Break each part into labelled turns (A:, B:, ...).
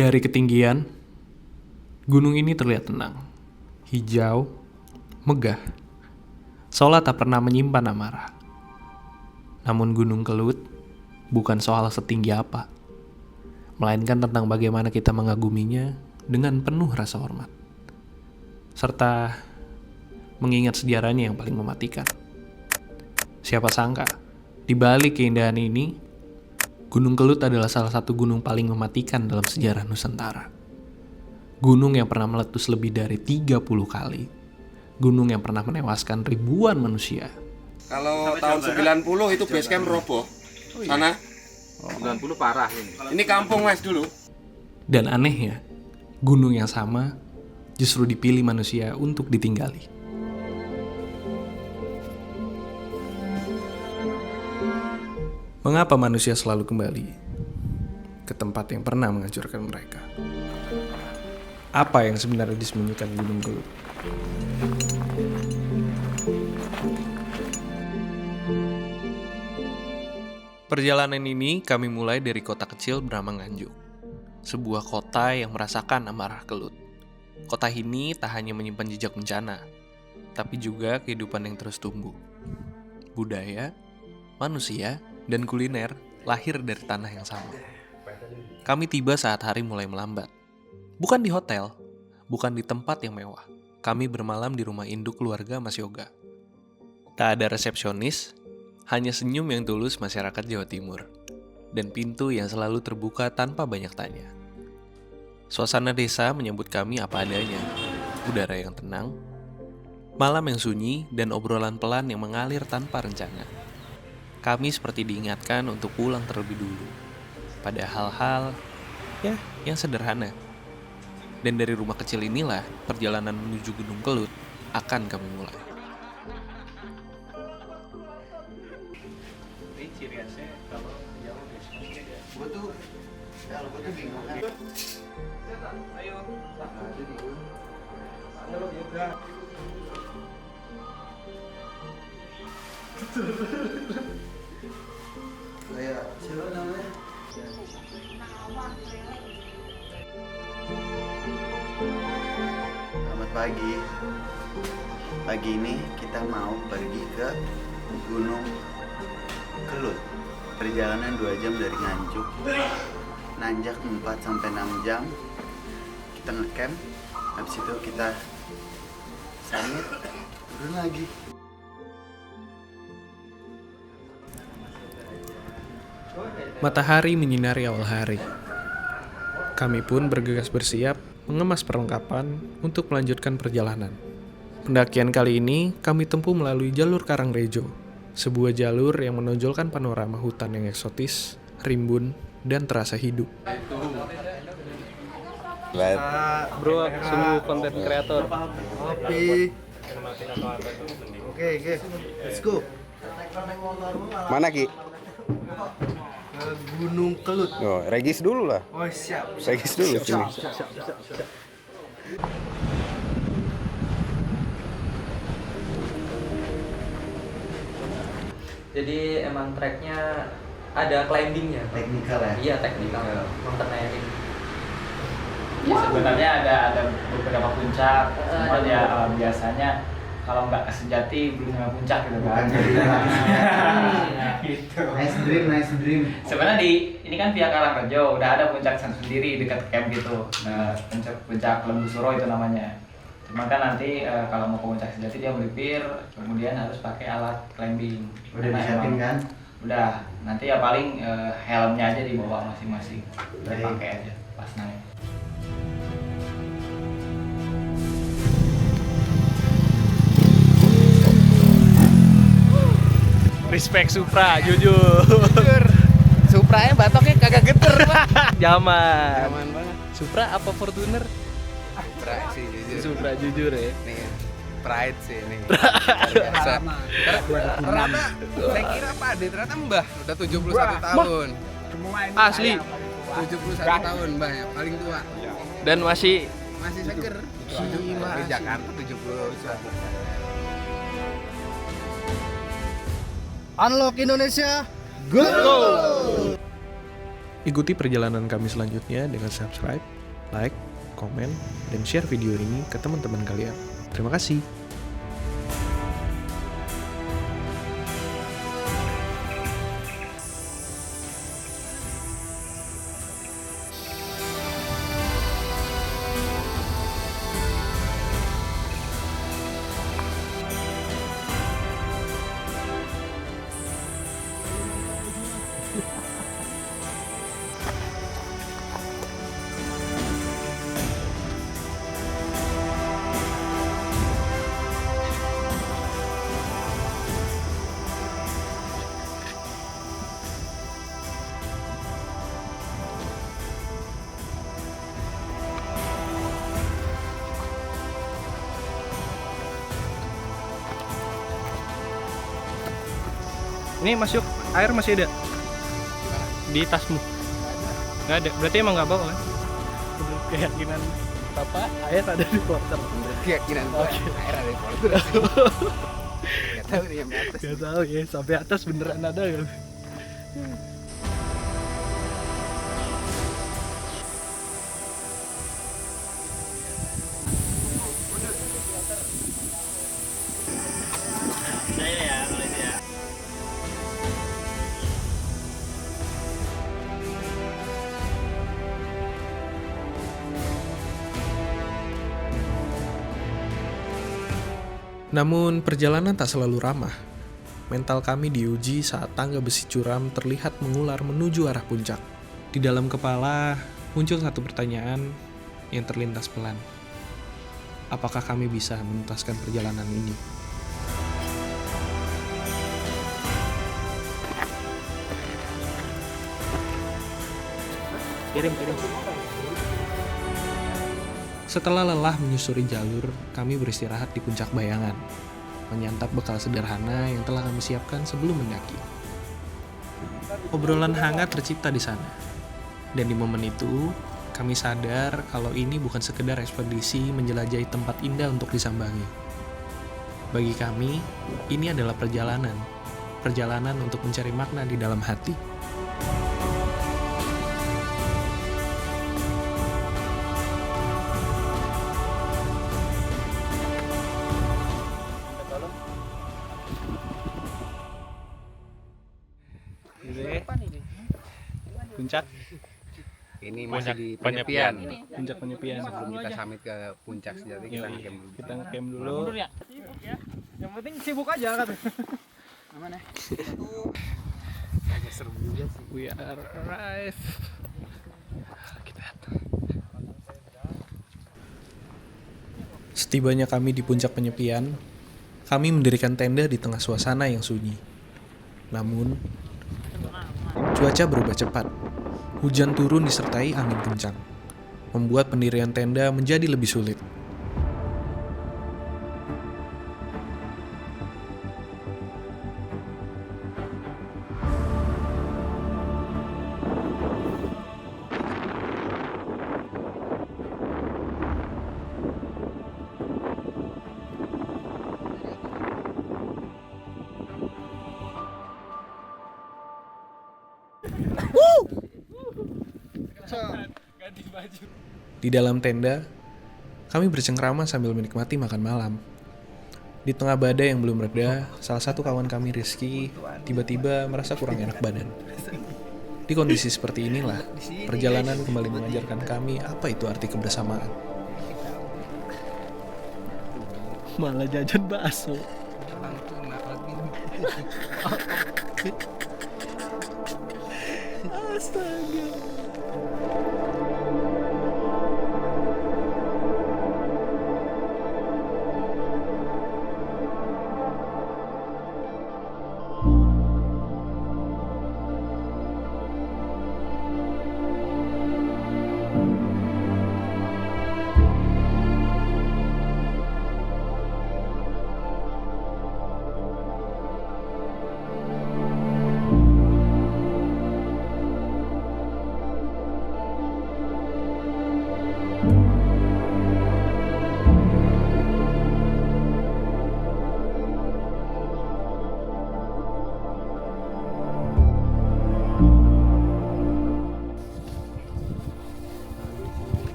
A: Dari ketinggian, gunung ini terlihat tenang, hijau, megah, seolah tak pernah menyimpan amarah. Namun Gunung Kelut bukan soal setinggi apa, melainkan tentang bagaimana kita mengaguminya dengan penuh rasa hormat, serta mengingat sejarahnya yang paling mematikan. Siapa sangka, di balik keindahan ini, Gunung Kelut adalah salah satu gunung paling mematikan dalam sejarah Nusantara. Gunung yang pernah meletus lebih dari 30 kali. Gunung yang pernah menewaskan ribuan manusia.
B: Kalau tahun 90 itu base camp roboh. Sana
C: 90 parah ini.
B: ini kampung Wes dulu.
A: Dan anehnya, gunung yang sama justru dipilih manusia untuk ditinggali. Mengapa manusia selalu kembali ke tempat yang pernah menghancurkan mereka? Apa yang sebenarnya disembunyikan Gunung Kelut? Perjalanan ini kami mulai dari kota kecil bernama Nganjuk. Sebuah kota yang merasakan amarah Kelut. Kota ini tak hanya menyimpan jejak bencana, tapi juga kehidupan yang terus tumbuh. Budaya, manusia, dan kuliner lahir dari tanah yang sama. Kami tiba saat hari mulai melambat. Bukan di hotel, bukan di tempat yang mewah. Kami bermalam di rumah induk keluarga Mas Yoga. Tak ada resepsionis, hanya senyum yang tulus masyarakat Jawa Timur, dan pintu yang selalu terbuka tanpa banyak tanya. Suasana desa menyambut kami apa adanya. Udara yang tenang, malam yang sunyi, dan obrolan pelan yang mengalir tanpa rencana. Kami seperti diingatkan untuk pulang terlebih dulu pada hal-hal yang sederhana. Dan dari rumah kecil inilah perjalanan menuju Gunung Kelut akan kami mulai.
C: Ini ciri khasnya kalau jauh
D: Gue tuh bingung kan.
C: Ayo.
D: Kayak siapa namanya? Selamat pagi. Pagi ini kita mau pergi ke Gunung Kelut. Perjalanan 2 jam dari Nganjuk. Nanjak 4-6 jam. Kita ngecamp. Habis itu kita summit, turun lagi.
A: Matahari menyinari awal hari. Kami pun bergegas bersiap mengemas perlengkapan untuk melanjutkan perjalanan. Pendakian kali ini kami tempuh melalui jalur Karangrejo, sebuah jalur yang menonjolkan panorama hutan yang eksotis, rimbun, dan terasa hidup.
C: Bro, sungguh konten kreator.
D: Kopi. Oke, let's go.
E: Mana Ki?
D: Ke Gunung Kelut.
E: Oh, regis dulu lah.
D: Oh siap.
E: Regis dulu sini.
F: Jadi emang treknya ada climbingnya.
D: Teknikal ya.
F: Iya, teknikal. Mountaineering.
G: Ya, sebenarnya ada beberapa puncak, cuman ya biasanya kalau nggak ke Sejati belum sampai puncak gitu kan.
D: Bukan jadi
G: Nah, gitu.
D: nice dream.
G: Sebenarnya ini kan via Karangrejo udah ada puncak sendiri dekat camp gitu. Nah, puncak Lembu Suro itu namanya. Cuma kan nanti kalau mau ke puncak Sejati dia melipir, kemudian harus pakai alat climbing.
D: Udah
G: Nah,
D: disiapin
G: emang-
D: kan?
G: Udah, nanti ya paling helmnya aja dibawa masing-masing. Udah
D: Baik.
G: pakai aja pas naik.
C: Respect Supra, jujur. Supranya batoknya kagak geter, Pak. Zaman.
E: Aman banget.
C: Supra apa Fortuner?
E: Pride sih jujur.
C: Supra jujur ya.
E: Nih, pride sih ini. Biasa. Ternyata saya kira Pak Ade, ternyata Mbah udah 71 tahun.
C: Asli.
E: 71 tahun Mbah ya, paling tua.
C: Dan masih
E: Masih seger. Di Jakarta 71.
D: Unlock Indonesia, go!
A: Ikuti perjalanan kami selanjutnya dengan subscribe, like, komen, dan share video ini ke teman-teman kalian. Terima kasih.
C: Ini masuk air masih ada di tasmu? Nggak ada. Berarti emang nggak bawa kan? Menurut keyakinan Bapak, air ada di porter.
E: Keyakinan gue air ada di porter. Gak tahu nih yang di atas.
C: Gak tahu ya, sampai atas beneran ada kan?
A: Namun, perjalanan tak selalu ramah. Mental kami diuji saat tangga besi curam terlihat mengular menuju arah puncak. Di dalam kepala muncul satu pertanyaan yang terlintas pelan. Apakah kami bisa menuntaskan perjalanan ini?
C: Kirim.
A: Setelah lelah menyusuri jalur, kami beristirahat di puncak bayangan, menyantap bekal sederhana yang telah kami siapkan sebelum mendaki. Obrolan hangat tercipta di sana, dan di momen itu, kami sadar kalau ini bukan sekedar ekspedisi menjelajahi tempat indah untuk disambangi. Bagi kami, ini adalah perjalanan untuk mencari makna di dalam hati.
C: Puncak.
E: Ini masih di penyepian.
C: Puncak penyepian.
E: Sebelum kita summit ke puncak sejati kita ngecamp dulu.
C: Kita ngecamp dulu.
G: Yang penting sibuk aja kan. Aman ya.
E: Agak serem juga sih.
C: We are arrive.
A: Setibanya kami di puncak penyepian, kami mendirikan tenda di tengah suasana yang sunyi. Namun, cuaca berubah cepat. Hujan turun disertai angin kencang, membuat pendirian tenda menjadi lebih sulit. Di dalam tenda, kami bercengkrama sambil menikmati makan malam. Di tengah badai yang belum reda, salah satu kawan kami, Rizky, tiba-tiba merasa kurang enak badan. Di kondisi seperti inilah, perjalanan kembali mengajarkan kami apa itu arti kebersamaan.
C: Malah jajan bakso. Astaga.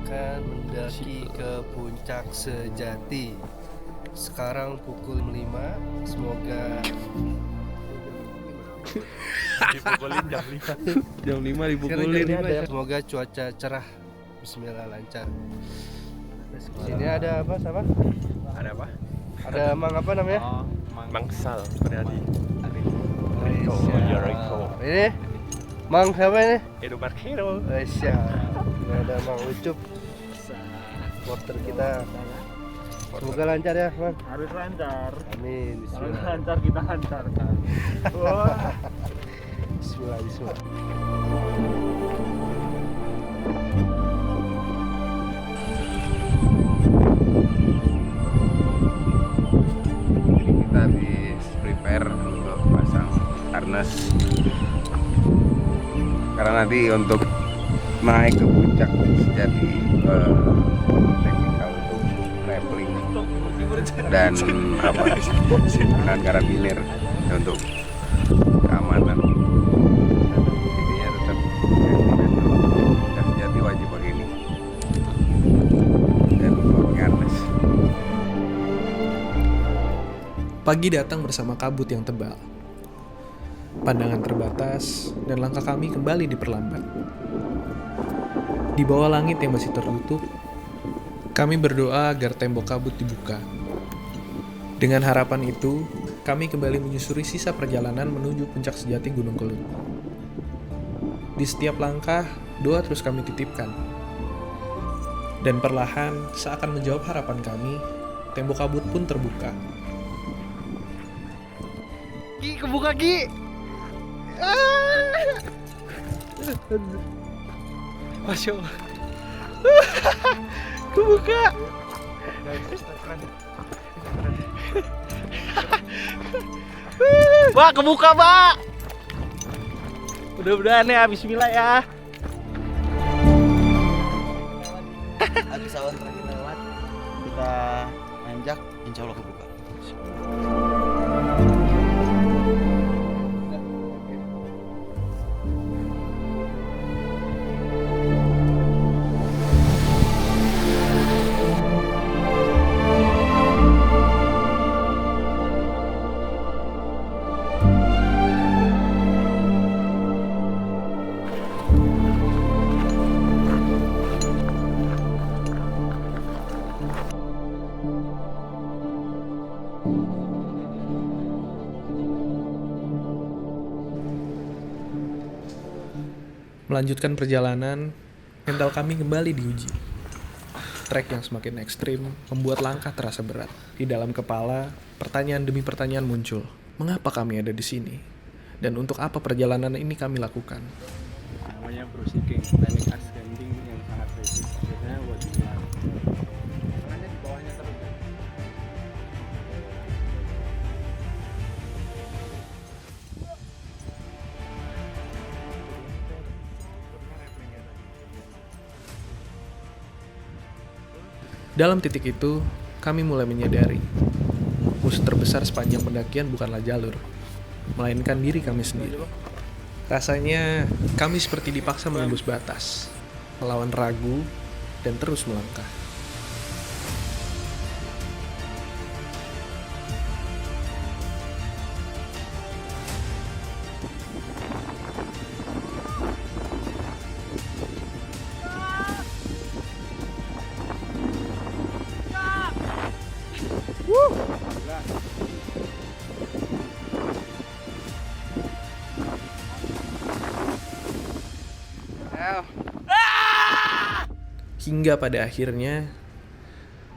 D: akan mendaki ke puncak sejati. Sekarang pukul 5. Semoga
C: Jam 5
D: semoga cuaca cerah. Bismillah lancar. Sini ada apa sama?
C: Ada apa?
D: Ada mang apa namanya?
C: Oh, Mangsal Priadi.
D: Ini mang siapa ini?
C: Edo Markero.
D: Siap. Ini ada mang Ucup, supporter kita. Semoga lancar ya, Mang.
C: Harus lancar.
D: Amin.
C: Harus
D: Bismillah.
C: lancar, kita lancarkan. Wah.
D: Bismillah, bismillah.
E: Kita habis prepare untuk pasang harness karena nanti untuk naik ke puncak sejati teknikal untuk rappelling dan apa dan karabiner untuk keamanan. Intinya tetap puncak sejati wajib pakai ini dan pakai harness.
A: Pagi datang bersama kabut yang tebal. Pandangan terbatas dan langkah kami kembali diperlambat. Di bawah langit yang masih tertutup, kami berdoa agar tembok kabut dibuka. Dengan harapan itu, kami kembali menyusuri sisa perjalanan menuju puncak sejati Gunung Kelut. Di setiap langkah, doa terus kami titipkan. Dan perlahan, seakan menjawab harapan kami, tembok kabut pun terbuka.
D: Ki, kebuka Ki.
C: Masya Allah. Kebuka. Pak, kebuka, Pak. Mudah-mudahan ya, bismillah ya.
D: Habis awan terakhir lewat, kita nanjak, insya Allah kebuka.
A: Melanjutkan perjalanan, mental kami kembali diuji. Trek yang semakin ekstrim membuat langkah terasa berat. Di dalam kepala, pertanyaan demi pertanyaan muncul. Mengapa kami ada di sini? Dan untuk apa perjalanan ini kami lakukan?
C: Namanya brushing, teknik ascending yang sangat basic. Biasanya buat jalan. Tangannya di bawahnya terus.
A: Dalam titik itu, kami mulai menyadari musuh terbesar sepanjang pendakian bukanlah jalur, melainkan diri kami sendiri. Rasanya kami seperti dipaksa menembus batas, melawan ragu, dan terus melangkah. Hingga pada akhirnya,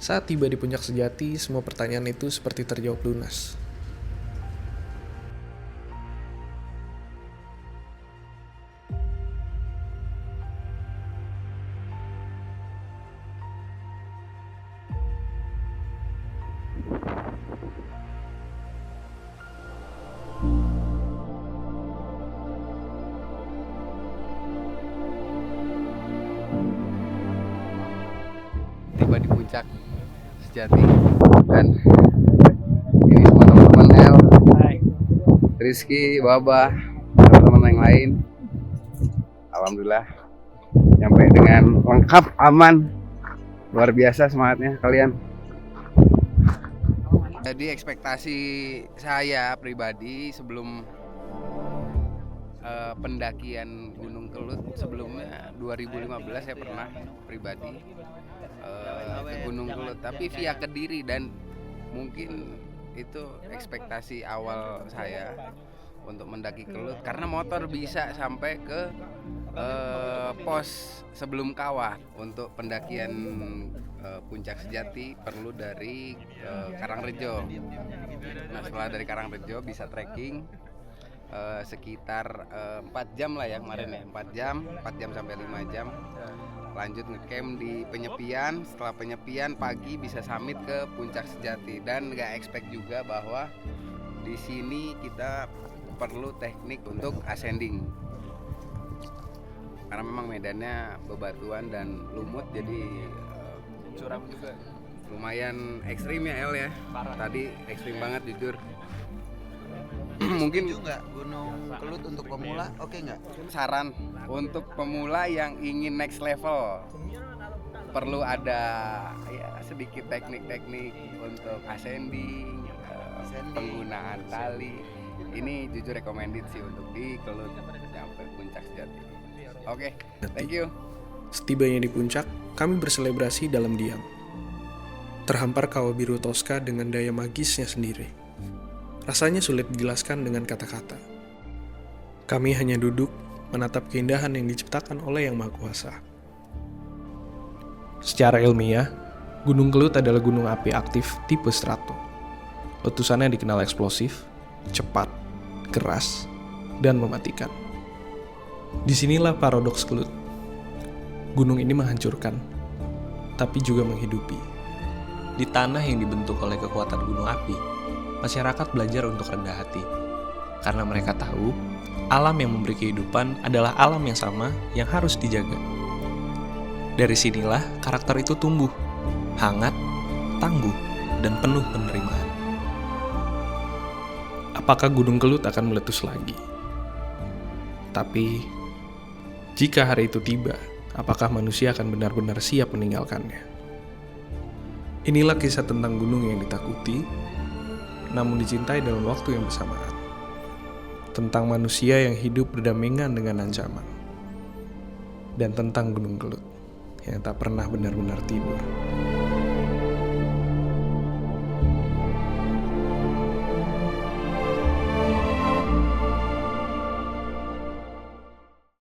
A: saat tiba di puncak sejati, semua pertanyaan itu seperti terjawab lunas.
E: Tiba di puncak sejati dan ini semua teman-teman El, Rizky, Baba, teman-teman yang lain. Alhamdulillah nyampe dengan lengkap, aman, Luar biasa semangatnya kalian. Jadi ekspektasi saya pribadi sebelum pendakian Gunung Kelut sebelumnya 2015 saya pernah pribadi ke Gunung Kelut, tapi via Kediri, dan mungkin itu ekspektasi awal saya untuk mendaki Kelut karena motor bisa sampai ke pos sebelum kawah. Untuk pendakian Puncak Sejati perlu dari Karangrejo. Nah, setelah dari Karangrejo bisa trekking sekitar 4 jam lah ya kemarin ya, 4 jam sampai 5 jam. Lanjut ngecamp di Penyepian. Setelah Penyepian pagi bisa summit ke Puncak Sejati, dan nggak expect juga bahwa di sini kita perlu teknik untuk ascending karena memang medannya bebatuan dan lumut, jadi curam juga. Lumayan ekstrim ya El ya. Tadi ekstrim banget jujur. Mungkin
H: juga Gunung Kelut untuk pemula, oke nggak?
E: Saran untuk pemula yang ingin next level perlu ada ya sedikit teknik-teknik untuk ascending, penggunaan tali. Ini jujur recommended sih untuk di Kelut sampai Puncak Sejati. Oke, thank you.
A: Setibanya di puncak, kami berselebrasi dalam diam. Terhampar kawah biru Tosca dengan daya magisnya sendiri. Rasanya sulit dijelaskan dengan kata-kata. Kami hanya duduk, menatap keindahan yang diciptakan oleh Yang Maha Kuasa. Secara ilmiah, Gunung Kelut adalah gunung api aktif tipe strato. Letusannya dikenal eksplosif, cepat, keras, dan mematikan. Disinilah paradoks Kelut. Gunung ini menghancurkan, tapi juga menghidupi. Di tanah yang dibentuk oleh kekuatan gunung api, masyarakat belajar untuk rendah hati. Karena mereka tahu, alam yang memberi kehidupan adalah alam yang sama yang harus dijaga. Dari sinilah karakter itu tumbuh, hangat, tangguh, dan penuh penerimaan. Apakah Gunung Kelut akan meletus lagi? Tapi, jika hari itu tiba, apakah manusia akan benar-benar siap meninggalkannya? Inilah kisah tentang gunung yang ditakuti, namun dicintai dalam waktu yang bersamaan. Tentang manusia yang hidup berdampingan dengan ancaman. Dan tentang Gunung Kelut yang tak pernah benar-benar tidur.